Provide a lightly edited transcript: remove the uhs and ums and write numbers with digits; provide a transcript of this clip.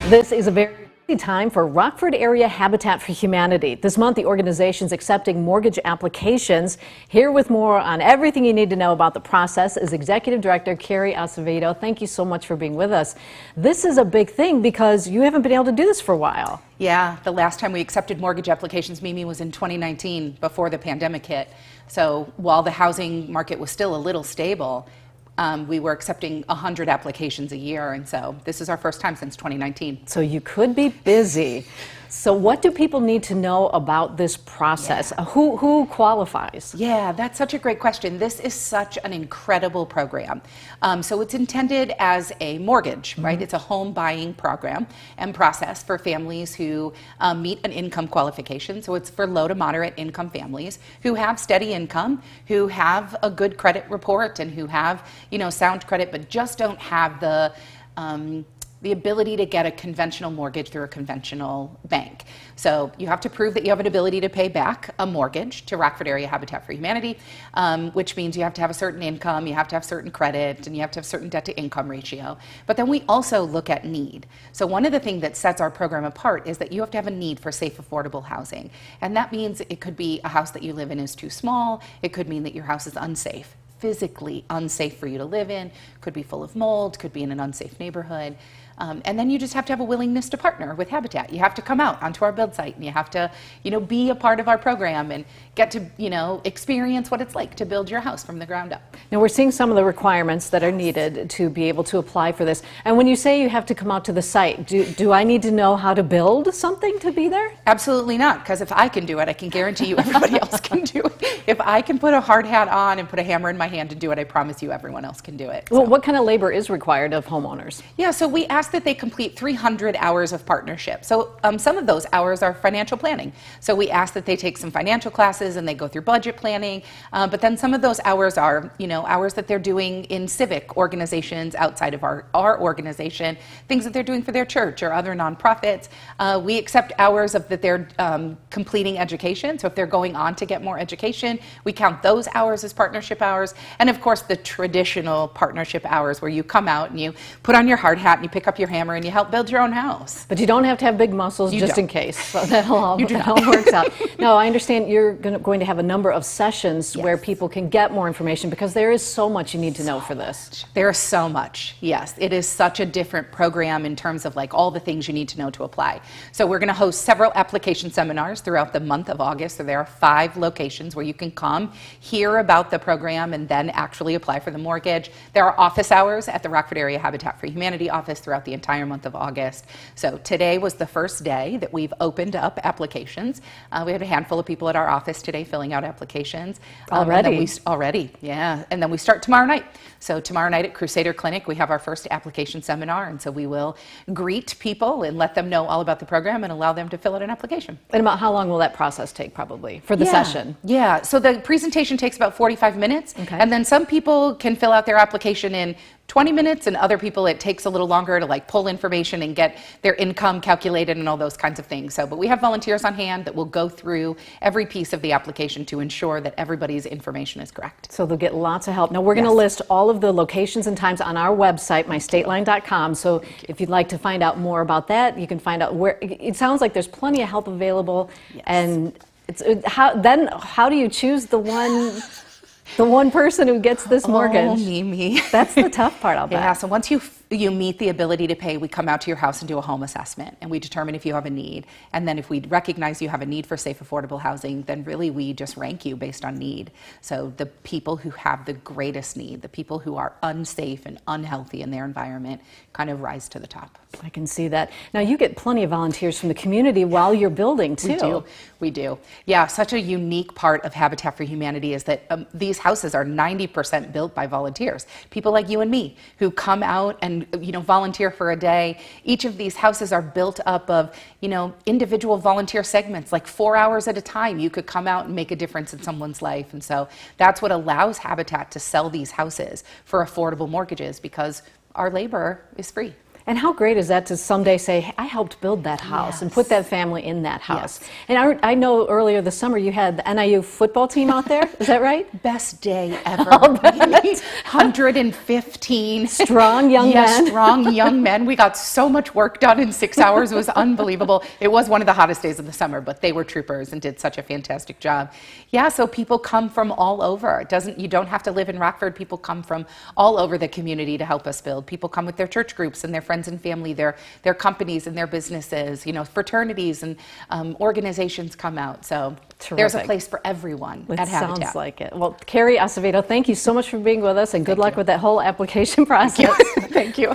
This is a very busy time for Rockford area Habitat for Humanity. This month, the organization is accepting mortgage applications. Here with more on everything you need to know about the process is Executive Director Keri Asevedo. Thank you so much for being with us. This is a big thing because you haven't been able to do this for a while. Yeah, the last time we accepted mortgage applications, Mimi, was in 2019 before the pandemic hit. So while the housing market was still a little stable, we were accepting 100 applications a year, and so this is our first time since 2019. So you could be busy. So what do people need to know about this process? Yeah. Who qualifies? Yeah, that's such a great question. This is such an incredible program. So it's intended as a mortgage, right? It's a home buying program and process for families who meet an income qualification. So it's for low to moderate income families who have steady income, who have a good credit report, and who have, sound credit, but just don't have the ability to get a conventional mortgage through a conventional bank. So you have to prove that you have an ability to pay back a mortgage to Rockford Area Habitat for Humanity, which means you have to have a certain income, you have to have certain credit, and you have to have certain debt to income ratio. But then we also look at need. So one of the things that sets our program apart is that you have to have a need for safe, affordable housing. And that means it could be a house that you live in is too small, it could mean that your house is unsafe, physically unsafe for you to live in, could be full of mold, could be in an unsafe neighborhood. And then you just have to have a willingness to partner with Habitat. You have to come out onto our build site, and you have to, be a part of our program and get to, experience what it's like to build your house from the ground up. Now we're seeing some of the requirements that are needed to be able to apply for this. And when you say you have to come out to the site, do I need to know how to build something to be there? Absolutely not, because if I can do it, I can guarantee you everybody else can do it. If I can put a hard hat on and put a hammer in my hand and do it, I promise you everyone else can do it. Well, what kind of labor is required of homeowners? Yeah, so we ask that they complete 300 hours of partnership. So some of those hours are financial planning. So we ask that they take some financial classes and they go through budget planning. But then some of those hours are, hours that they're doing in civic organizations outside of our organization, things that they're doing for their church or other nonprofits. We accept hours that they're completing education. So if they're going on to get more education, we count those hours as partnership hours. And of course, the traditional partnership hours where you come out and you put on your hard hat and you pick up your hammer and you help build your own house. But you don't have to have big muscles You just don't. in case. So that all works out. No, I understand you're going to have a number of sessions where people can get more information because there is so much you need to know for this. There is so much, yes. It is such a different program in terms of all the things you need to know to apply. So we're going to host several application seminars throughout the month of August. So there are 5 locations where you can come, hear about the program, and then actually apply for the mortgage. There are office hours at the Rockford Area Habitat for Humanity office throughout the entire month of August. So today was the first day that we've opened up applications. We had a handful of people at our office today filling out applications. Already? Yeah. And then we start tomorrow night. So tomorrow night at Crusader Clinic, we have our first application seminar. And so we will greet people and let them know all about the program and allow them to fill out an application. And about how long will that process take probably for the session? Yeah. So the presentation takes about 45 minutes. Okay. And then some people can fill out their application in 20 minutes, and other people it takes a little longer to pull information and get their income calculated and all those kinds of things. But we have volunteers on hand that will go through every piece of the application to ensure that everybody's information is correct. So they'll get lots of help. Now we're going to list all of the locations and times on our website, mystateline.com. So if you'd like to find out more about that, you can find out where. It sounds like there's plenty of help available. Yes. And how do you choose the one person who gets this mortgage? Oh, Mimi. That's the tough part, I'll bet. Yeah, so once you meet the ability to pay, we come out to your house and do a home assessment, and we determine if you have a need. And then if we recognize you have a need for safe, affordable housing, then really we just rank you based on need. So the people who have the greatest need, the people who are unsafe and unhealthy in their environment, kind of rise to the top. I can see that. Now you get plenty of volunteers from the community while you're building too. We do. Yeah, such a unique part of Habitat for Humanity is that these houses are 90% built by volunteers. People like you and me who come out and volunteer for a day. Each of these houses are built up of individual volunteer segments, 4 hours at a time. You could come out and make a difference in someone's life. And so that's what allows Habitat to sell these houses for affordable mortgages, because our labor is free. And how great is that to someday say, "Hey, I helped build that house and put that family in that house." Yes. And I know earlier this summer you had the NIU football team out there. Is that right? Best day ever. 115 Strong young men. Strong young men. We got so much work done in 6 hours. It was unbelievable. It was one of the hottest days of the summer, but they were troopers and did such a fantastic job. Yeah, so people come from all over. You don't have to live in Rockford. People come from all over the community to help us build. People come with their church groups and their friends and family, their companies and their businesses, fraternities and organizations come out. So there's a place for everyone at Habitat. Sounds like it. Well, Keri Asevedo, thank you so much for being with us, and good luck with that whole application process. Thank you.